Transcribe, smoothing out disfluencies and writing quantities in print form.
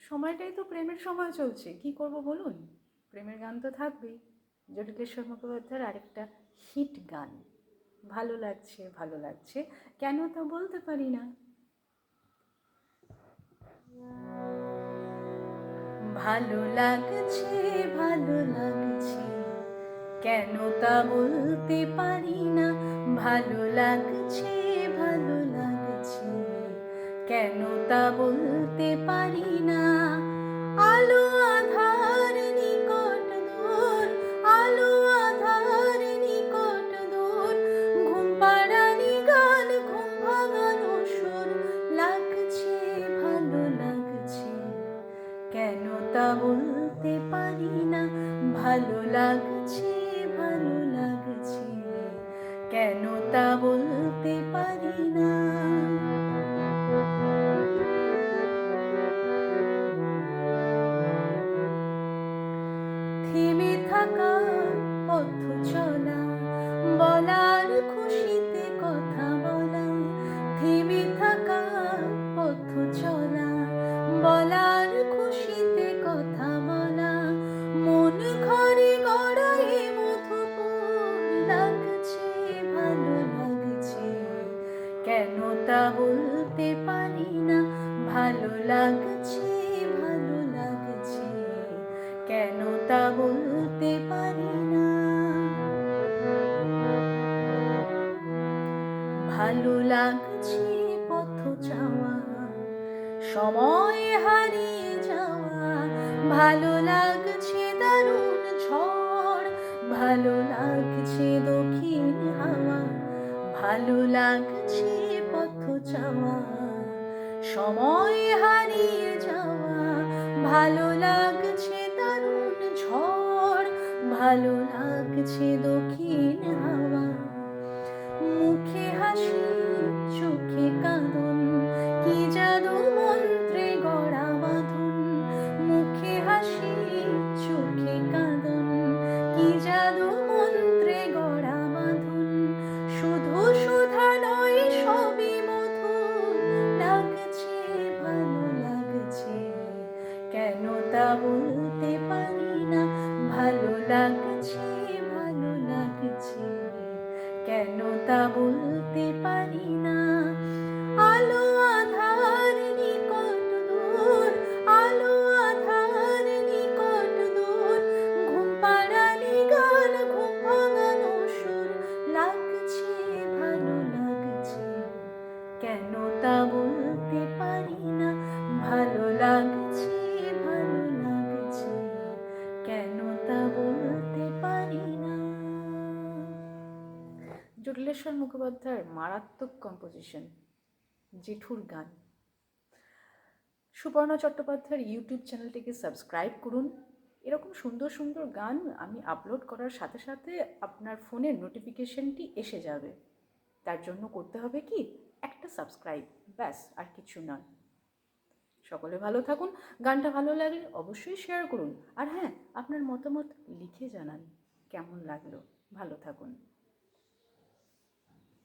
সময়টাই তো প্রেমের সময় চলছে, কি করব বলুন? প্রেমের গান তো থাকবেই। জটিলেশ্বর মুখোপাধ্যায়ের আরেকটা হিট গান, ভালো লাগছে ভালো লাগছে, কেন তা বলতে পারি না। ভালো লাগছে ভালো লাগছে, কেন তা বলতে পারি না। ভালো লাগছে ভালো লাগছে, কেন তা বলতে পারি না। আলো আধার নিকট দূর, আলো আধার নিকট দূর, ঘুম পাড়ানি গান ঘুম ভাঙানো সুর। লাগছে ভালো লাগছে, কেন তা বলতে পারি না। ভালো লাগছে ভালো লাগছে, কেন তা বলতে পারি না। থেমে থাকা পথ চলা, বলার খুশিতে কথা বলা। থেমে থাকা পথ চলা, বলার খুশিতে কথা বলা। মন ঘরে গড়াই মধুপুর, লাগছে ভালো লাগছে, কেন তা বলতে পারি না। ভালো লাগছে ভালো লাগছে, কেন তা বলতে পারি না। ভালো লাগছে পথ চাওয়া, সময় হারিয়ে যাওয়া। ভালো লাগছে দারুণ ঝড়, ভালো লাগছে দক্ষিণ হাওয়া। ভালো লাগছে পথ চাওয়া, সময় হারিয়ে যাওয়া। ভালো লাগছে দারুণ ঝড়, ভালো লাগছে দক্ষিণ হাওয়া। মুখে হাসি চোখে কাঁদন, কি জাদু মন্ত্রে গড়া বাঁধন। মুখে হাসি চোখে কাঁদন, কি জাদু মন্ত্রে গড়া বাঁধন। শুধু সুধা নয় সবই মধুর, লাগছে ভালো লাগছে, কেন তা বলতে পারি না। ভালো লাগছে ভালো লাগছে, কেন তা বলতে পারি না। আলো আধার নিকট দূর, আলো আধার নিকট দূর, ঘুম পাড়ানি গান ঘুম ভাঙানো সুর। লাগছে ভালো লাগছে, কেন তা বলতে পারি না। ভালো লাগছে ভালো লাগছে, কেন তা বলতে পারি না। জটিলেশ্বর মুখোপাধ্যায়ের মারাত্মক কম্পোজিশন, জেঠুর গান। সুপর্ণা চট্টোপাধ্যায়ের ইউটিউব চ্যানেলটিকে সাবস্ক্রাইব করুন। এরকম সুন্দর সুন্দর গান আমি আপলোড করার সাথে সাথে আপনার ফোনে নোটিফিকেশনটি এসে যাবে। তার জন্য করতে হবে কি, একটা সাবস্ক্রাইব, ব্যাস, আর কিছু নয়। সকলে ভালো থাকুন। গানটা ভালো লাগলে অবশ্যই শেয়ার করুন। আর হ্যাঁ, আপনার মতামত লিখে জানান কেমন লাগলো। ভালো থাকুন।